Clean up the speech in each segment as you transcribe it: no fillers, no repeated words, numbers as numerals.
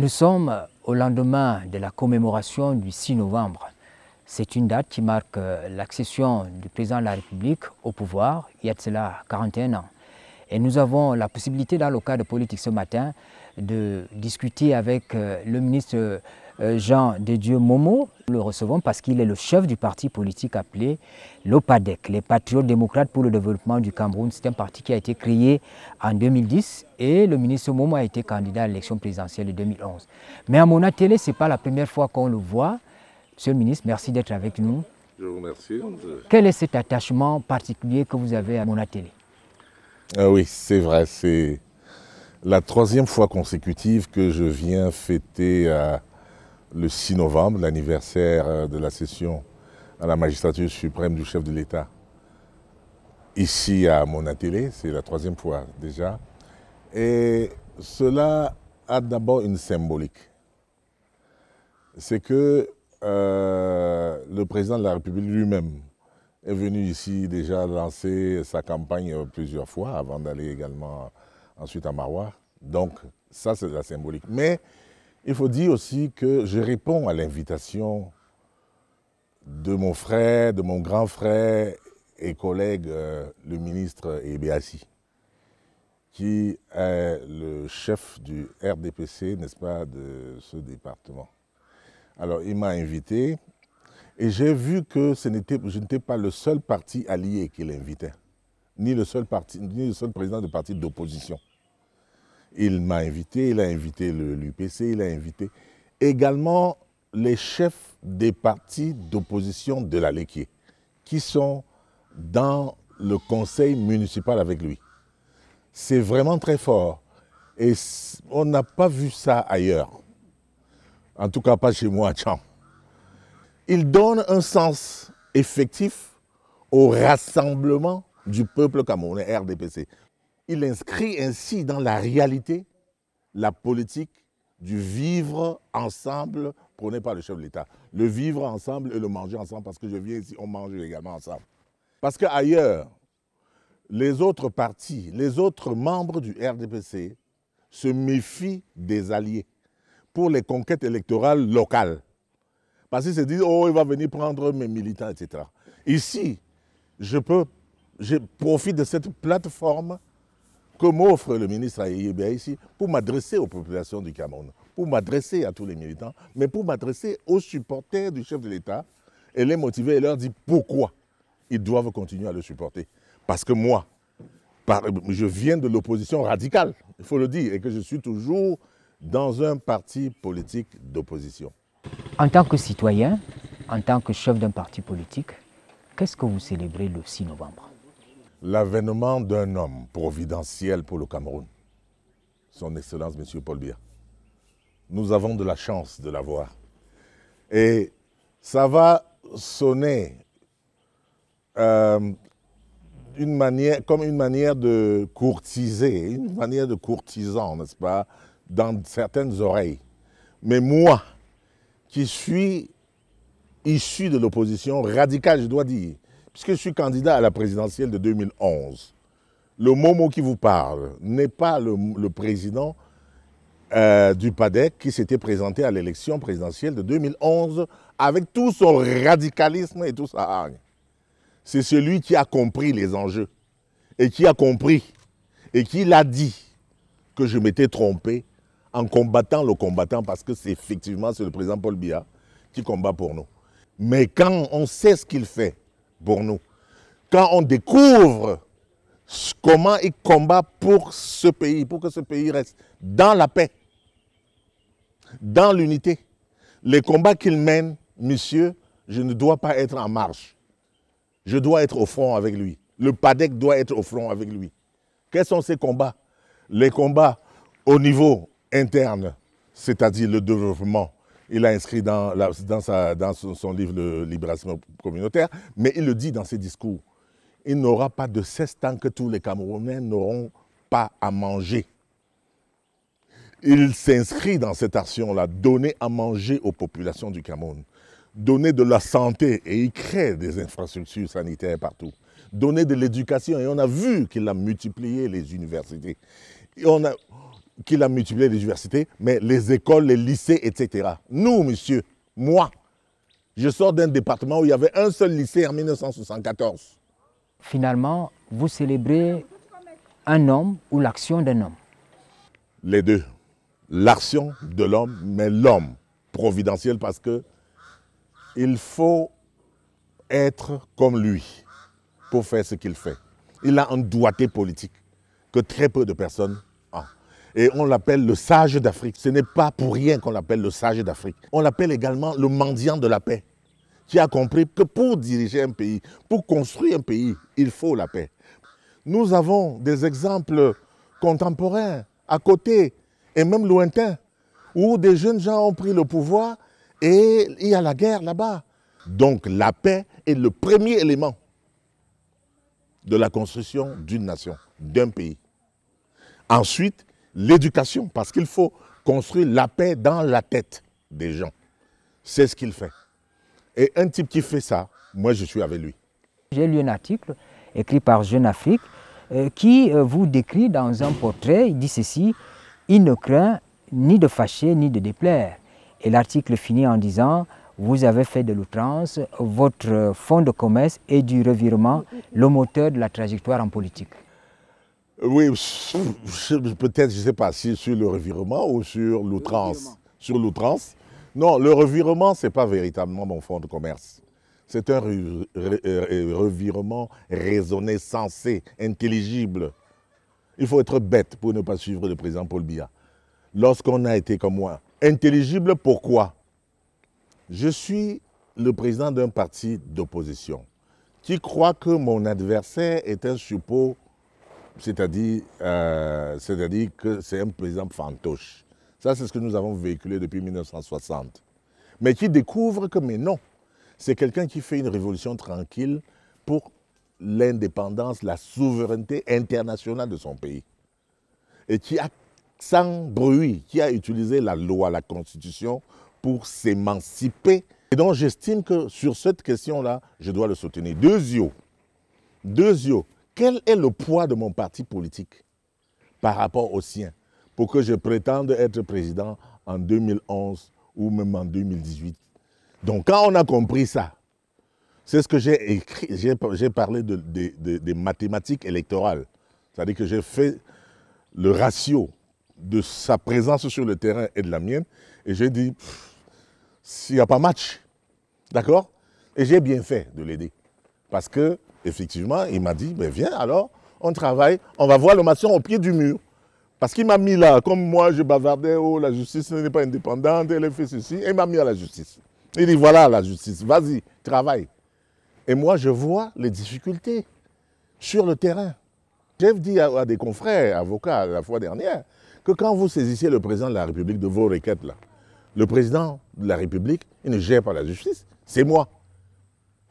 Nous sommes au lendemain de la commémoration du 6 novembre. C'est une date qui marque l'accession du président de la République au pouvoir, il y a de cela 41 ans. Et nous avons la possibilité, dans le cadre de politique ce matin, de discuter avec le ministre Jean de Dieu Momo. Nous le recevons parce qu'il est le chef du parti politique appelé l'OPADEC, les Patriotes démocrates pour le développement du Cameroun. C'est un parti qui a été créé en 2010 et le ministre Momo a été candidat à l'élection présidentielle de 2011. Mais à Mona Télé, ce n'est pas la première fois qu'on le voit. Monsieur le ministre, merci d'être avec nous. Je vous remercie. Quel est cet attachement particulier que vous avez à Mona Télé? Oui, c'est vrai, c'est la troisième fois consécutive que je viens fêter le 6 novembre, l'anniversaire de la session à la magistrature suprême du chef de l'État. Ici à Mona Télé, c'est la troisième fois déjà. Et cela a d'abord une symbolique. C'est que le président de la République lui-même est venu ici déjà lancer sa campagne plusieurs fois avant d'aller également ensuite à Maroua. Donc ça c'est de la symbolique. Mais il faut dire aussi que je réponds à l'invitation de mon frère, de mon grand frère et collègue, le ministre Ebeassi, qui est le chef du RDPC, n'est-ce pas, de ce département. Alors il m'a invité. Et j'ai vu que je n'étais pas le seul parti allié qu'il invitait, ni le seul président de parti d'opposition. Il m'a invité, il a invité l'UPC, il a invité également les chefs des partis d'opposition de la Léquier, qui sont dans le conseil municipal avec lui. C'est vraiment très fort. Et on n'a pas vu ça ailleurs. En tout cas, pas chez moi à Tcham. Il donne un sens effectif au rassemblement du peuple camerounais, RDPC. Il inscrit ainsi dans la réalité la politique du vivre ensemble prôné par le chef de l'État. Le vivre ensemble et le manger ensemble, parce que je viens ici, on mange également ensemble. Parce qu'ailleurs, les autres partis, les autres membres du RDPC se méfient des alliés pour les conquêtes électorales locales. Parce qu'ils se disent, oh, il va venir prendre mes militants, etc. Ici, je profite de cette plateforme que m'offre le ministre Ayébia ici pour m'adresser aux populations du Cameroun, pour m'adresser à tous les militants, mais pour m'adresser aux supporters du chef de l'État et les motiver et leur dire pourquoi ils doivent continuer à le supporter. Parce que moi, je viens de l'opposition radicale, il faut le dire, et que je suis toujours dans un parti politique d'opposition. En tant que citoyen, en tant que chef d'un parti politique, qu'est-ce que vous célébrez le 6 novembre? L'avènement d'un homme providentiel pour le Cameroun, son Excellence M. Paul Biya. Nous avons de la chance de l'avoir. Et ça va sonner comme une manière de courtiser, une manière de courtisan, n'est-ce pas, dans certaines oreilles. Mais moi, qui suis issu de l'opposition radicale, je dois dire, puisque je suis candidat à la présidentielle de 2011. Le Momo qui vous parle n'est pas le président du PADEC qui s'était présenté à l'élection présidentielle de 2011 avec tout son radicalisme et tout sa hargne. C'est celui qui a compris les enjeux et qui a compris et qui l'a dit que je m'étais trompé en combattant le combattant, parce que c'est effectivement le président Paul Biya qui combat pour nous. Mais quand on sait ce qu'il fait pour nous, quand on découvre comment il combat pour ce pays, pour que ce pays reste dans la paix, dans l'unité, les combats qu'il mène, monsieur, je ne dois pas être en marge. Je dois être au front avec lui. Le PADEC doit être au front avec lui. Quels sont ces combats? Les combats au niveau interne, c'est-à-dire le développement. Il a inscrit dans son livre de libération communautaire, mais il le dit dans ses discours. Il n'aura pas de cesse tant que tous les Camerounais n'auront pas à manger. Il s'inscrit dans cette action-là, donner à manger aux populations du Cameroun, donner de la santé, et il crée des infrastructures sanitaires partout, donner de l'éducation, et on a vu qu'il a multiplié les universités. Et qu'il a multiplié les universités, mais les écoles, les lycées, etc. Nous, monsieur, moi, je sors d'un département où il y avait un seul lycée en 1974. Finalement, vous célébrez un homme ou l'action d'un homme? Les deux. L'action de l'homme, mais l'homme providentiel, parce que il faut être comme lui pour faire ce qu'il fait. Il a un doigté politique que très peu de personnes ont. Et on l'appelle le sage d'Afrique. Ce n'est pas pour rien qu'on l'appelle le sage d'Afrique. On l'appelle également le mendiant de la paix, qui a compris que pour diriger un pays, pour construire un pays, il faut la paix. Nous avons des exemples contemporains, à côté et même lointains, où des jeunes gens ont pris le pouvoir et il y a la guerre là-bas. Donc la paix est le premier élément de la construction d'une nation, d'un pays. Ensuite, l'éducation, parce qu'il faut construire la paix dans la tête des gens. C'est ce qu'il fait. Et un type qui fait ça, moi je suis avec lui. J'ai lu un article écrit par Jeune Afrique qui vous décrit dans un portrait, il dit ceci: « Il ne craint ni de fâcher ni de déplaire ». Et l'article finit en disant: « Vous avez fait de l'outrance votre fonds de commerce et du revirement le moteur de la trajectoire en politique ». Oui, peut-être, je ne sais pas si sur le revirement ou sur l'outrance. Sur l'outrance. Non, le revirement, ce n'est pas véritablement mon fonds de commerce. C'est un revirement raisonné, sensé, intelligible. Il faut être bête pour ne pas suivre le président Paul Biya. Lorsqu'on a été comme moi, intelligible, pourquoi? Je suis le président d'un parti d'opposition qui croit que mon adversaire est un suppôt, c'est-à-dire que c'est un président fantoche. Ça, c'est ce que nous avons véhiculé depuis 1960. Mais qui découvre que, mais non, c'est quelqu'un qui fait une révolution tranquille pour l'indépendance, la souveraineté internationale de son pays. Et qui a, sans bruit, qui a utilisé la loi, la constitution, pour s'émanciper. Et donc, j'estime que sur cette question-là, je dois le soutenir. Deuxièmement, quel est le poids de mon parti politique par rapport au sien pour que je prétende être président en 2011 ou même en 2018? Donc, quand on a compris ça, c'est ce que j'ai écrit, j'ai parlé des mathématiques électorales. C'est-à-dire que j'ai fait le ratio de sa présence sur le terrain et de la mienne, et j'ai dit, s'il n'y a pas match, d'accord? Et j'ai bien fait de l'aider. Parce que, effectivement, il m'a dit, ben viens alors, on travaille, on va voir le match au pied du mur. Parce qu'il m'a mis là, comme moi je bavardais, oh la justice n'est pas indépendante, elle a fait ceci, et il m'a mis à la justice. Il dit, voilà la justice, vas-y, travaille. Et moi, je vois les difficultés sur le terrain. J'ai dit à des confrères, avocats, la fois dernière, que quand vous saisissez le président de la République de vos requêtes, là, le président de la République, il ne gère pas la justice, c'est moi.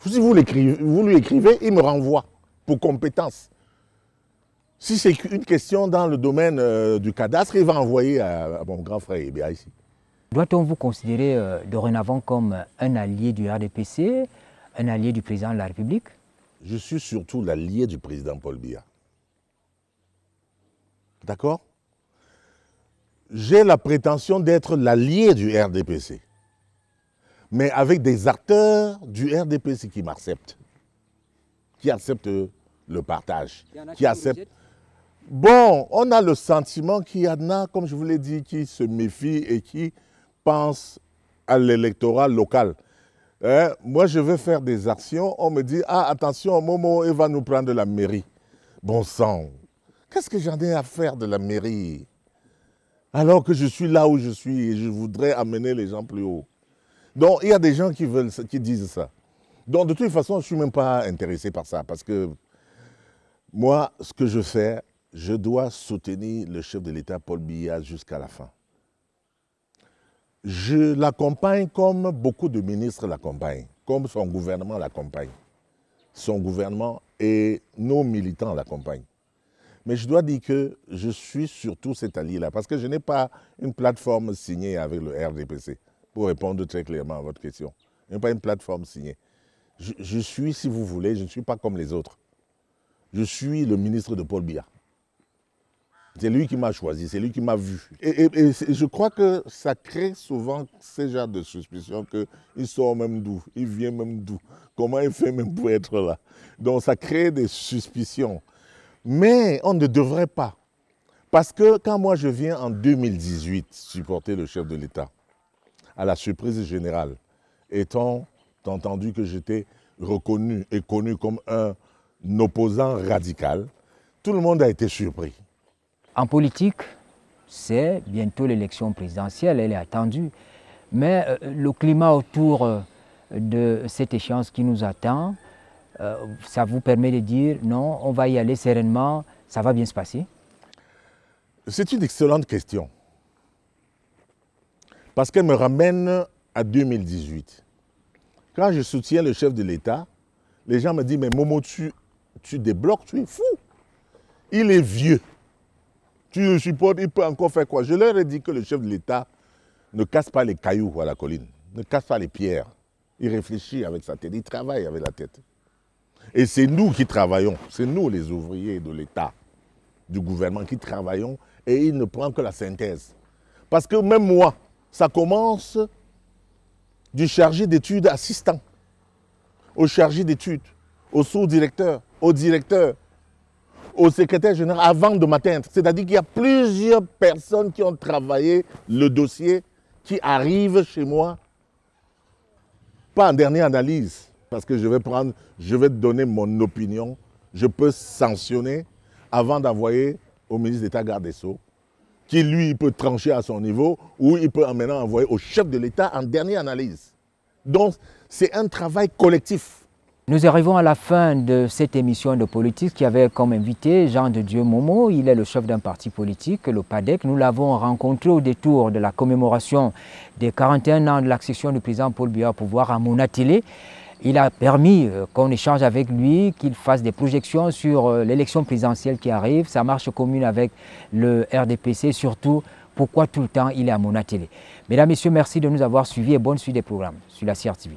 Si vous lui écrivez, il me renvoie pour compétence. Si c'est une question dans le domaine du cadastre, il va envoyer à mon grand frère Ebea ici. Doit-on vous considérer dorénavant comme un allié du RDPC, un allié du président de la République? Je suis surtout l'allié du président Paul Biya. D'accord? J'ai la prétention d'être l'allié du RDPC, mais avec des acteurs du RDPC qui m'acceptent, qui acceptent le partage, qui acceptent... Bon, on a le sentiment qu'il y en a, comme je vous l'ai dit, qui se méfient et qui pensent à l'électorat local. Moi, je veux faire des actions, on me dit, ah, attention, Momo, il va nous prendre la mairie. Bon sang, qu'est-ce que j'en ai à faire de la mairie? Alors que je suis là où je suis et je voudrais amener les gens plus haut. Donc, il y a des gens qui disent ça. Donc, de toute façon, je ne suis même pas intéressé par ça, parce que moi, ce que je fais, je dois soutenir le chef de l'État, Paul Biya, jusqu'à la fin. Je l'accompagne comme beaucoup de ministres l'accompagnent, comme son gouvernement l'accompagne. Son gouvernement et nos militants l'accompagnent. Mais je dois dire que je suis surtout cet allié-là, parce que je n'ai pas une plateforme signée avec le RDPC, pour répondre très clairement à votre question. Je n'ai pas une plateforme signée. Je suis, si vous voulez, je ne suis pas comme les autres. Je suis le ministre de Paul Biya. C'est lui qui m'a choisi, c'est lui qui m'a vu. Et je crois que ça crée souvent ce genre de suspicion qu'il sort même d'où, il vient même d'où, comment il fait même pour être là. Donc ça crée des suspicions. Mais on ne devrait pas. Parce que quand moi je viens en 2018 supporter le chef de l'État, à la surprise générale, étant entendu que j'étais reconnu et connu comme un opposant radical, tout le monde a été surpris. En politique, c'est bientôt l'élection présidentielle, elle est attendue. Mais le climat autour de cette échéance qui nous attend, ça vous permet de dire non, on va y aller sereinement, ça va bien se passer? C'est une excellente question. Parce qu'elle me ramène à 2018. Quand je soutiens le chef de l'État, les gens me disent, mais Momo, tu débloques, tu es fou. Il est vieux. Tu le supportes, il peut encore faire quoi? Je leur ai dit que le chef de l'État ne casse pas les cailloux à la colline, ne casse pas les pierres. Il réfléchit avec sa tête, il travaille avec la tête. Et c'est nous qui travaillons, c'est nous les ouvriers de l'État, du gouvernement qui travaillons, et il ne prend que la synthèse. Parce que même moi, ça commence du chargé d'études assistant, au chargé d'études, au sous-directeur, au directeur, au secrétaire général avant de m'atteindre. C'est-à-dire qu'il y a plusieurs personnes qui ont travaillé le dossier, qui arrivent chez moi, pas en dernière analyse, parce que je vais donner mon opinion, je peux sanctionner avant d'envoyer au ministre d'État garde des Sceaux, qui lui peut trancher à son niveau, ou il peut maintenant envoyer au chef de l'État en dernière analyse. Donc c'est un travail collectif. Nous arrivons à la fin de cette émission de politique qui avait comme invité Jean de Dieu Momo. Il est le chef d'un parti politique, le PADEC. Nous l'avons rencontré au détour de la commémoration des 41 ans de l'accession du président Paul Biya au pouvoir à Monatélé. Il a permis qu'on échange avec lui, qu'il fasse des projections sur l'élection présidentielle qui arrive, sa marche commune avec le RDPC, surtout pourquoi tout le temps il est à Monatélé. Mesdames, Messieurs, merci de nous avoir suivis et bonne suite des programmes sur la CRTV.